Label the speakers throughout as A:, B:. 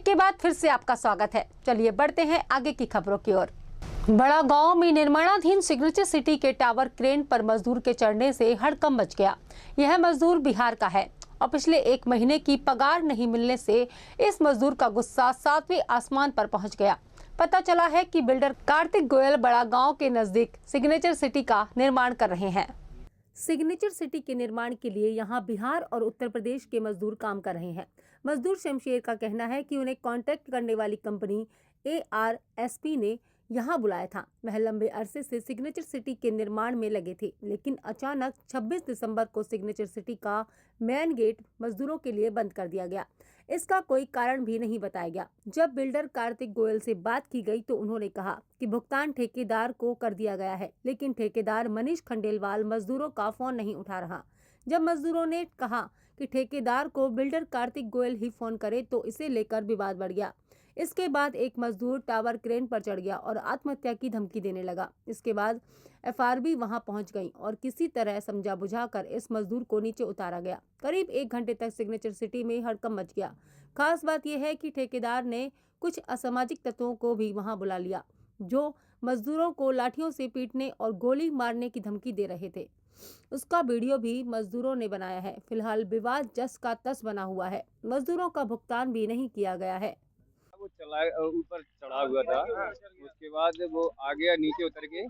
A: के बाद फिर से आपका स्वागत है। चलिए बढ़ते हैं आगे की खबरों की ओर। बड़ा गांव में निर्माणाधीन सिग्नेचर सिटी के टावर क्रेन पर मजदूर के चढ़ने से हड़कंप मच गया। यह मजदूर बिहार का है और पिछले 1 महीने की पगार नहीं मिलने से इस मजदूर का गुस्सा 7वें आसमान पर पहुंच गया। पता चला है कि बिल्डर कार्तिक गोयल बड़ा गांव के नजदीक सिग्नेचर सिटी का निर्माण कर रहे हैं। सिग्नेचर सिटी के निर्माण के लिए यहां बिहार और उत्तर प्रदेश के मजदूर काम कर रहे हैं। मजदूर शमशेर का कहना है कि उन्हें कॉन्ट्रैक्ट करने वाली कंपनी ARSP ने यहां बुलाया था। वह लंबे अरसे से सिग्नेचर सिटी के निर्माण में लगे थे, लेकिन अचानक 26 दिसंबर को सिग्नेचर सिटी का मेन गेट मजदूरों के लिए बंद कर दिया गया। इसका कोई कारण भी नहीं बताया गया। जब बिल्डर कार्तिक गोयल से बात की गई तो उन्होंने कहा कि भुगतान ठेकेदार को कर दिया गया है, लेकिन ठेकेदार मनीष खंडेलवाल मजदूरों का फोन नहीं उठा रहा। जब मजदूरों ने कहा कि ठेकेदार को बिल्डर कार्तिक गोयल ही फोन करे तो इसे लेकर विवाद बढ़ गया। इसके बाद एक मजदूर टावर क्रेन पर चढ़ गया और आत्महत्या की धमकी देने लगा। इसके बाद FRB वहां पहुंच गई और किसी तरह समझा बुझाकर इस मजदूर को नीचे उतारा गया। करीब 1 घंटे तक सिग्नेचर सिटी में हड़कंप मच गया। खास बात यह है कि ठेकेदार ने कुछ असामाजिक तत्वों को भी वहां बुला लिया, जो मजदूरों को लाठियों से पीटने और गोली मारने की धमकी दे रहे थे। उसका वीडियो भी मजदूरों ने बनाया है। फिलहाल विवाद जस का तस बना हुआ है। मजदूरों का भुगतान भी नहीं किया गया है।
B: वो चला ऊपर चढ़ा हुआ था, उसके बाद वो आ गया नीचे उतर के,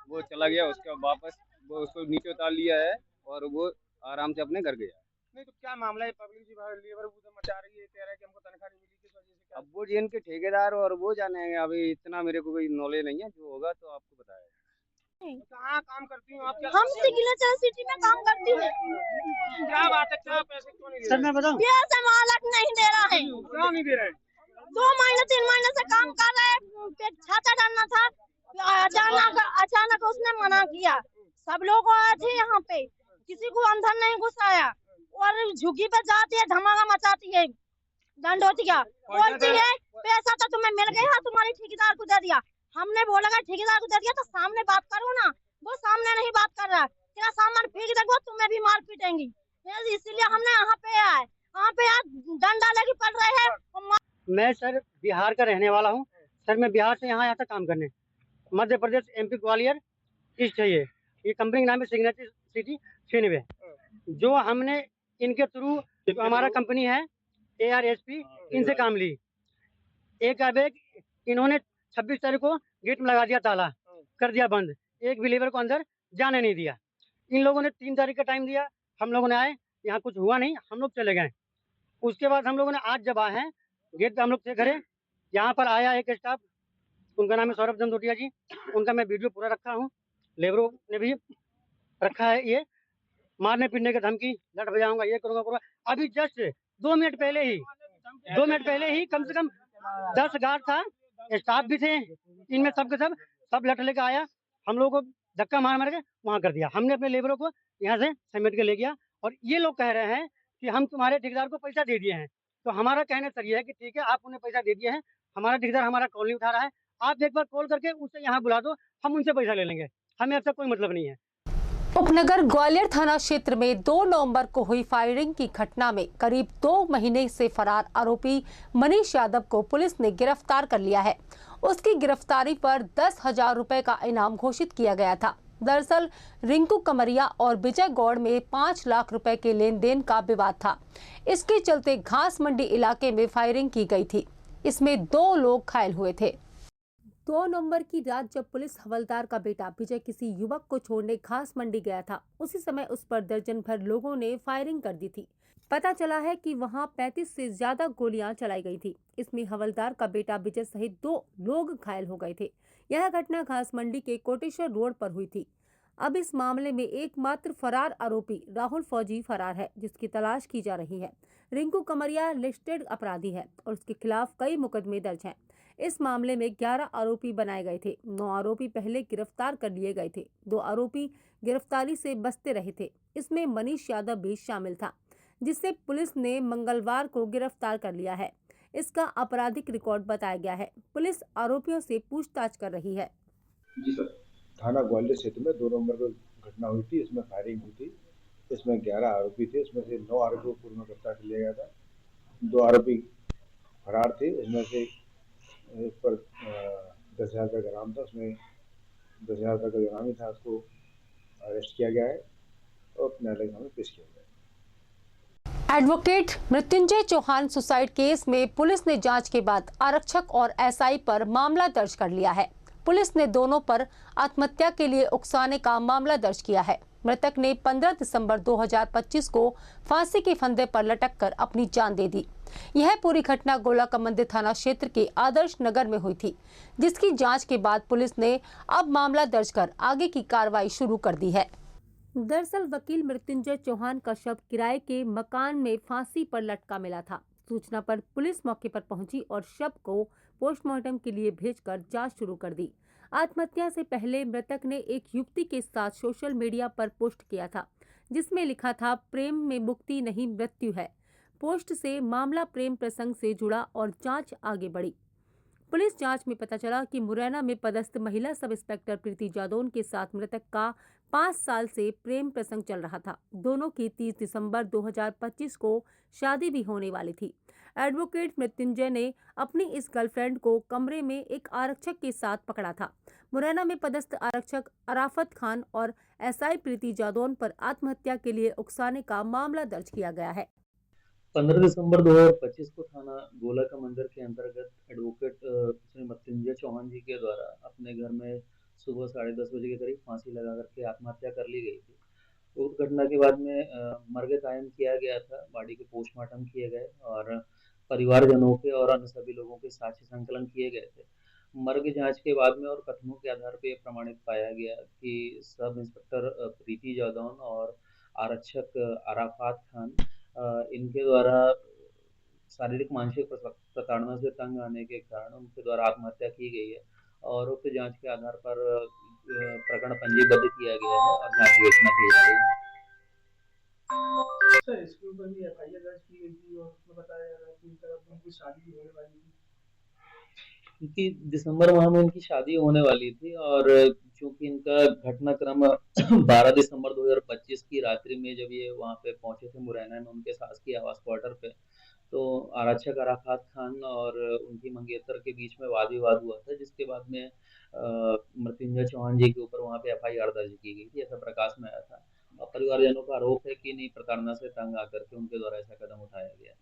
B: वो चला गया। उसके बाद वापस वो उसको नीचे उतार लिया है और वो आराम से अपने घर गया।
C: नहीं तो क्या मामला है? पब्लिक जी लेबर उधर मचा रही है, कह रहा है कि हमको तनख्वाह नहीं मिली, किस वजह से?
B: अब वो जी इनके ठेकेदार और वो जाने, अभी इतना मेरे को कोई नॉलेज नहीं है। जो होगा तो आपको बताया।
C: कहाँ काम करती हूँ आप?
D: हम सिग्नेचर सिटी में काम करती हूँ।
C: क्या बात है, क्या पैसे क्यों नहीं दे रहे?
D: सर मैं बताऊँ, पैसे मालक नहीं दे रहा है।
C: क्यों नहीं दे रहे?
D: 2 महीने 3 महीने से काम कर रहे हैं। छाता डालना था, अचानक उसने मना किया। सब लोग आए थे यहाँ पे, किसी को अंदर नहीं घुसाया और झुग्गी पे जाती है, धमाका मचाती है, दंड होती है, बोलती है पैसा तो तुम्हें मिल गया, तुम्हारे ठेकेदार को दे दिया। हमने बोला ठेकेदार को दे दिया तो सामने बात करो ना। वो सामने नहीं बात कर रहा, क्या सामान फेंक देगा तुम्हें भी मार पीटेंगी। इसीलिए हमने यहाँ पे आए, डंडा लेके पड़ रहे हैं।
E: मैं सर बिहार का रहने वाला हूँ। सर मैं बिहार से यहाँ आया था काम करने। मध्य प्रदेश MP ग्वालियर ईस्ट है ये कंपनी का नाम है सिग्नेचर सिटी फिनवे। जो हमने इनके थ्रू, जो हमारा कंपनी है ARSP, इनसे काम ली। एक इन्होंने 26 तारीख को गेट में लगा दिया ताला, कर दिया बंद, एक भी लेबर को अंदर जाने नहीं दिया। इन लोगों ने 3 तारीख का टाइम दिया, हम लोगों ने आए, यहाँ कुछ हुआ नहीं, हम लोग चले गए। उसके बाद हम लोगों ने आज जब आए हैं गेट पे हम लोग थे घरे, यहाँ पर आया एक स्टाफ, उनका नाम है सौरभ जंदोटिया जी। उनका मैं वीडियो पूरा रखा हूँ, लेबरों ने भी रखा है। ये मारने पीटने की धमकी, लट बजाऊंगा, ये करूंगा पूरा। अभी जस्ट 2 मिनट पहले ही कम से कम 10 गार्ड था, स्टाफ भी थे, इनमें सब के सब लट लेकर आया, हम लोगों को धक्का मार के वहाँ कर दिया। हमने अपने लेबरों को यहाँ से समेट के ले गया और ये लोग कह रहे हैं कि हम तुम्हारे ठेकेदार को पैसा दे दिए हैं। तो हमारा कहना सर ये है कि ठीक है, आप उन्हें पैसा दे दिए हैं, हमारा ठेकेदार हमारा कॉल नहीं उठा रहा है, आप एक बार कॉल करके उसे यहाँ बुला दो, हम उनसे पैसा ले लेंगे, हमें आपसे कोई मतलब नहीं है।
A: उपनगर ग्वालियर थाना क्षेत्र में 2 नवंबर को हुई फायरिंग की घटना में करीब 2 महीने से फरार आरोपी मनीष यादव को पुलिस ने गिरफ्तार कर लिया है। उसकी गिरफ्तारी पर 10,000 रुपए का इनाम घोषित किया गया था। दरअसल रिंकू कमरिया और विजय गौड़ में 5 लाख रुपए के लेन देन का विवाद था। इसके चलते घास मंडी इलाके में फायरिंग की गई थी। इसमें 2 लोग घायल हुए थे। 2 नवंबर की रात जब पुलिस हवलदार का बेटा विजय किसी युवक को छोड़ने घास मंडी गया था, उसी समय उस पर दर्जन भर लोगों ने फायरिंग कर दी थी। पता चला है कि वहां 35 से ज्यादा गोलियां चलाई गई थी। इसमें हवलदार का बेटा विजय सहित 2 लोग घायल हो गए थे। यह घटना घास मंडी के कोटेश्वर रोड पर हुई थी। अब इस मामले में एकमात्र फरार आरोपी राहुल फौजी फरार है, जिसकी तलाश की जा रही है। रिंकू कमरिया लिस्टेड अपराधी है और उसके खिलाफ कई मुकदमे दर्ज हैं। इस मामले में 11 आरोपी बनाए गए थे। 9 आरोपी पहले गिरफ्तार कर लिए गए थे। 2 आरोपी गिरफ्तारी से बचते रहे थे। इसमें मनीष यादव भी शामिल था, जिसे पुलिस ने मंगलवार को गिरफ्तार कर लिया है। इसका आपराधिक रिकॉर्ड बताया गया है। पुलिस आरोपियों से पूछताछ कर रही है।
F: जी सर, थाना ग्वालियर क्षेत्र में 2 नवंबर को घटना हुई थी। इसमें फायरिंग हुई थी। इसमें 11 आरोपी थे। इसमें से 9 आरोपियों को पूर्व में गिरफ्तार कर लिया गया था। 2 आरोपी फरार थे। उसमें से एक पर 10,000 का इनाम था, उसमें 10,000 का जो इनामी था उसको अरेस्ट किया गया है और न्यायालय के सामने पेश किया गया है।
A: Advocate Mrityunjay Chauhan suicide case में पुलिस ने जांच के बाद आरक्षक और एसआई पर मामला दर्ज कर लिया है। पुलिस ने दोनों पर आत्महत्या के लिए उकसाने का मामला दर्ज किया है। मृतक ने 15 दिसंबर 2025 को फांसी के फंदे पर लटककर अपनी जान दे दी। यह पूरी घटना गोला का मंदिर थाना क्षेत्र के आदर्श नगर में हुई थी, जिसकी जांच के बाद पुलिस ने अब मामला दर्ज कर आगे की कार्रवाई शुरू कर दी है। दरअसल वकील मृत्युंजय चौहान का शव किराए के मकान में फांसी पर लटका मिला था। सूचना पर पुलिस मौके पर पहुंची और शव को पोस्टमार्टम के लिए भेजकर जांच शुरू कर दी। आत्महत्या से पहले मृतक ने एक युवती के साथ सोशल मीडिया पर पोस्ट किया था, जिसमें लिखा था, प्रेम में मुक्ति नहीं मृत्यु है। पोस्ट से मामला प्रेम प्रसंग से जुड़ा और जांच आगे बढ़ी। पुलिस जांच में पता चला कि मुरैना में पदस्थ महिला सब इंस्पेक्टर प्रीति जादौन के साथ मृतक का 5 साल से प्रेम प्रसंग चल रहा था। दोनों की 30 दिसंबर 2025 को शादी भी होने वाली थी। एडवोकेट मृत्युंजय ने अपनी इस गर्लफ्रेंड को कमरे में एक आरक्षक के साथ पकड़ा था। मुरैना में पदस्थ आरक्षक अराफत खान और एसआई प्रीति जादौन पर आत्महत्या के लिए उकसाने का मामला दर्ज किया गया है।
G: 15 दिसंबर 2025 को थाना गोला का मंदिर के अंतर्गत एडवोकेट श्री मृत्युंजय चौहान जी के द्वारा अपने घर में सुबह 10:30 बजे के करीब फांसी लगा करके आत्महत्या कर ली गई थी। उस घटना के बाद में मर्ग कायम किया गया था, बॉडी के पोस्टमार्टम किए गए और परिवारजनों के और अन्य सभी लोगों के साक्ष्य संकलन किए गए थे। मर्ग जांच के बाद में और कथनों के आधार पर प्रमाणित पाया गया कि सब इंस्पेक्टर प्रीति जादौन और आरक्षक अराफात खान इनके द्वारा शारीरिक मानसिक प्रताड़ना से तंग आने के कारण उनके द्वारा आत्महत्या की गई है और उक्त जांच के आधार पर प्रकरण पंजीबद्ध किया गया है और जांच योजना की जा रही है।
C: सर, इसके ऊपर भी एफआईआर दर्ज की गई थी और उसमें बताया जा रहा है कि उनकी शादी होने वाली थी,
G: क्योंकि दिसंबर माह में इनकी शादी होने वाली थी और चूंकि इनका घटनाक्रम 12 दिसंबर 2025 की रात्रि में जब ये वहाँ पे पहुंचे थे मुरैना में उनके सास की आवास क्वार्टर पे, तो आरक्षक अराफात खान और उनकी मंगेतर के बीच में वाद विवाद हुआ था, जिसके बाद में मृत्युंजय चौहान जी के ऊपर वहाँ पे एफआईआर दर्ज की गई थी, ऐसा प्रकाश में आया था। और परिवारजनों का आरोप है कि नहीं प्रताड़ना से तंग आकर के उनके द्वारा ऐसा कदम उठाया गया।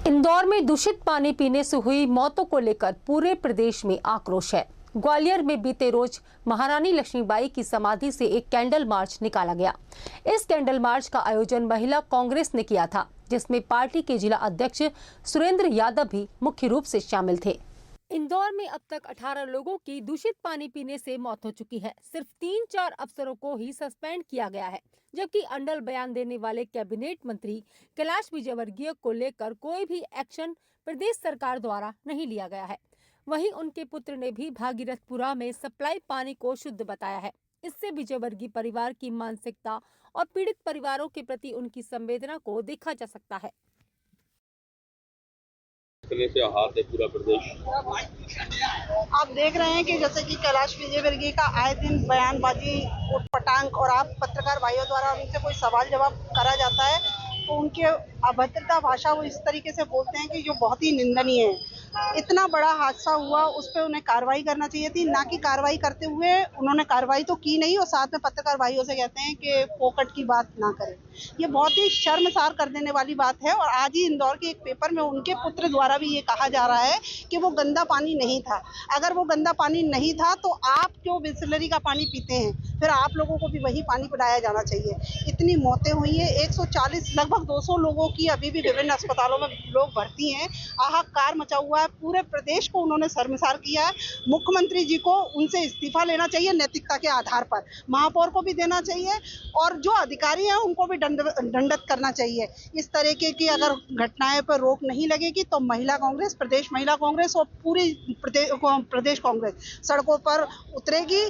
A: इंदौर में दूषित पानी पीने से हुई मौतों को लेकर पूरे प्रदेश में आक्रोश है। ग्वालियर में बीते रोज महारानी लक्ष्मीबाई की समाधि से एक कैंडल मार्च निकाला गया। इस कैंडल मार्च का आयोजन महिला कांग्रेस ने किया था, जिसमें पार्टी के जिला अध्यक्ष सुरेंद्र यादव भी मुख्य रूप से शामिल थे। इंदौर में अब तक 18 लोगों की दूषित पानी पीने से मौत हो चुकी है। सिर्फ 3-4 अफसरों को ही सस्पेंड किया गया है, जबकि अंडल बयान देने वाले कैबिनेट मंत्री कैलाश विजयवर्गीय को लेकर कोई भी एक्शन प्रदेश सरकार द्वारा नहीं लिया गया है। वहीं उनके पुत्र ने भी भागीरथपुरा में सप्लाई पानी को शुद्ध बताया है। इससे विजयवर्गीय परिवार की मानसिकता और पीड़ित परिवारों के प्रति उनकी संवेदना को देखा जा सकता है।
H: से हाथ है पूरा प्रदेश।
I: आप देख रहे हैं कि जैसे कि कैलाश विजयवर्गीय का आए दिन बयानबाजी उटपटांग और आप पत्रकार भाइयों द्वारा उनसे कोई सवाल जवाब करा जाता है तो उनके अभद्रता भाषा वो इस तरीके से बोलते हैं कि जो बहुत ही निंदनीय है। इतना बड़ा हादसा हुआ, उस पर उन्हें कार्रवाई करना चाहिए थी, ना कि कार्रवाई करते हुए उन्होंने कार्रवाई तो की नहीं और साथ में पत्रकार भाइयों से कहते हैं कि फोकट की बात ना करें। ये बहुत ही शर्मसार कर देने वाली बात है। और आज ही इंदौर के एक पेपर में उनके पुत्र द्वारा भी ये कहा जा रहा है कि वो गंदा पानी नहीं था। अगर वो गंदा पानी नहीं था तो आप क्यों बिसलरी का पानी पीते हैं? फिर आप लोगों को भी वही पानी पिलाया जाना चाहिए। इतनी मौतें हुई हैं, 140 लगभग 200 लोगों की अभी भी विभिन्न अस्पतालों में लोग भर्ती हैं। हाहाकार मचा हुआ है, पूरे प्रदेश को उन्होंने शर्मसार किया है। मुख्यमंत्री जी को उनसे इस्तीफा लेना चाहिए नैतिकता के आधार पर, महापौर को भी देना चाहिए और जो अधिकारी हैं उनको भी दंडित करना चाहिए। इस तरीके की अगर घटनाएं पर रोक नहीं लगेगी तो महिला कांग्रेस, प्रदेश महिला कांग्रेस और पूरी प्रदेश कांग्रेस सड़कों पर उतरेगी,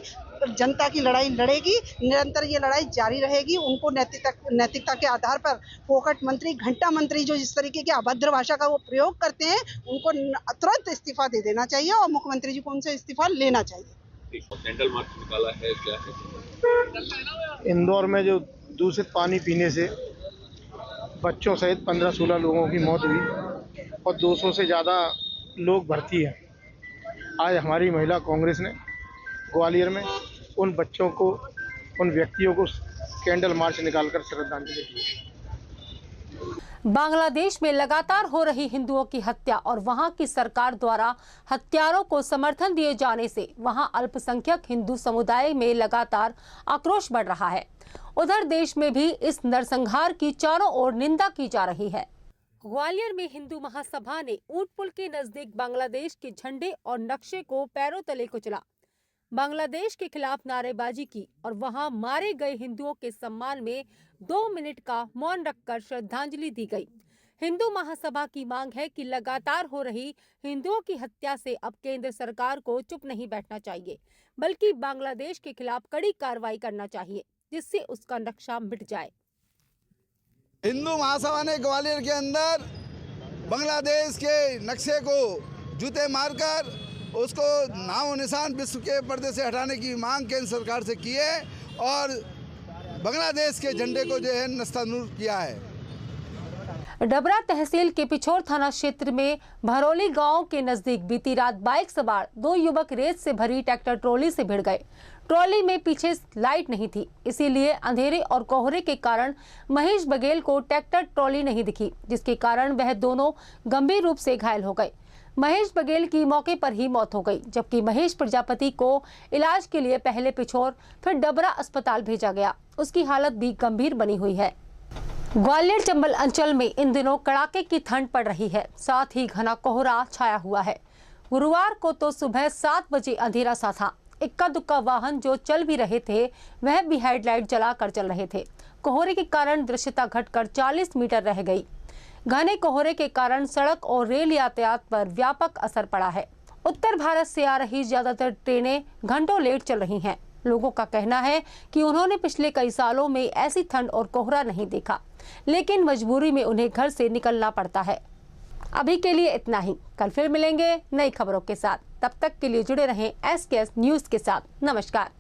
I: जनता की लड़ाई लड़ेगी, निरंतर ये लड़ाई जारी रहेगी। उनको नैतिकता के आधार पर फोकट मंत्री, घंटा मंत्री जो इस तरीके की अभद्र भाषा का वो प्रयोग करते हैं उनको तुरंत इस्तीफा दे देना चाहिए और मुख्यमंत्री जी को उनसे इस्तीफा लेना चाहिए।
H: कैंडल मार्च निकाला है, क्या है?
C: इंदौर में जो दूषित पानी पीने से बच्चों सहित 15-16 लोगों की मौत हुई, और 200 से ज़्यादा लोग भर्ती हैं। आज हमारी महिला कांग्रेस ने ग्वालियर में उन बच्चों को, उन व्यक्तियों को कैंडल मार्च निकालकर श्रद्धांजलि दी।
A: बांग्लादेश में लगातार हो रही हिंदुओं की हत्या और वहां की सरकार द्वारा हत्यारों को समर्थन दिए जाने से वहां अल्पसंख्यक हिंदू समुदाय में लगातार आक्रोश बढ़ रहा है। उधर देश में भी इस नरसंहार की चारों ओर निंदा की जा रही है। ग्वालियर में हिंदू महासभा ने ऊंट पुल के नजदीक बांग्लादेश के झंडे और नक्शे को पैरों तले कुचला, बांग्लादेश के खिलाफ नारेबाजी की और वहां मारे गए हिंदुओं के सम्मान में 2 मिनट का मौन रखकर श्रद्धांजलि दी गई। हिंदू महासभा की मांग है कि लगातार हो रही हिंदुओं की हत्या से अब केंद्र सरकार को चुप नहीं बैठना चाहिए, बल्कि बांग्लादेश के खिलाफ कड़ी कार्रवाई करना चाहिए, जिससे उसका नक्शा मिट जाए।
J: हिंदू महासभा ने ग्वालियर के अंदर बांग्लादेश के नक्शे को जूते मारकर उसको नामो निशान विश्व के पर्दे से हटाने की मांग केंद्र सरकार से की है और बांग्लादेश के झंडे को जो है नस्तानूर किया है।
A: डबरा तहसील के पिछोर थाना क्षेत्र में भरोली गांव के नजदीक बीती रात बाइक सवार 2 युवक रेत से भरी ट्रैक्टर ट्रॉली से भिड़ गए। ट्रॉली में पीछे लाइट नहीं थी, इसीलिए अंधेरे और कोहरे के कारण महेश बघेल को ट्रैक्टर ट्रॉली नहीं दिखी, जिसके कारण वह दोनों गंभीर रूप से घायल हो गए। महेश बघेल की मौके पर ही मौत हो गई, जबकि महेश प्रजापति को इलाज के लिए पहले पिछोर फिर डबरा अस्पताल भेजा गया। उसकी हालत भी गंभीर बनी हुई है। ग्वालियर चंबल अंचल में इन दिनों कड़ाके की ठंड पड़ रही है, साथ ही घना कोहरा छाया हुआ है। गुरुवार को तो सुबह 7 बजे अंधेरा सा था। इक्का दुक्का वाहन जो चल भी रहे थे वह भी हेडलाइट जलाकर चल रहे थे। कोहरे के कारण दृश्यता घटकर 40 मीटर रह गई। घने कोहरे के कारण सड़क और रेल यातायात पर व्यापक असर पड़ा है। उत्तर भारत से आ रही ज्यादातर ट्रेनें घंटों लेट चल रही हैं। लोगों का कहना है कि उन्होंने पिछले कई सालों में ऐसी ठंड और कोहरा नहीं देखा, लेकिन मजबूरी में उन्हें घर से निकलना पड़ता है। अभी के लिए इतना ही, कल फिर मिलेंगे नई खबरों के साथ। तब तक के लिए जुड़े रहें SKS न्यूज के साथ। नमस्कार।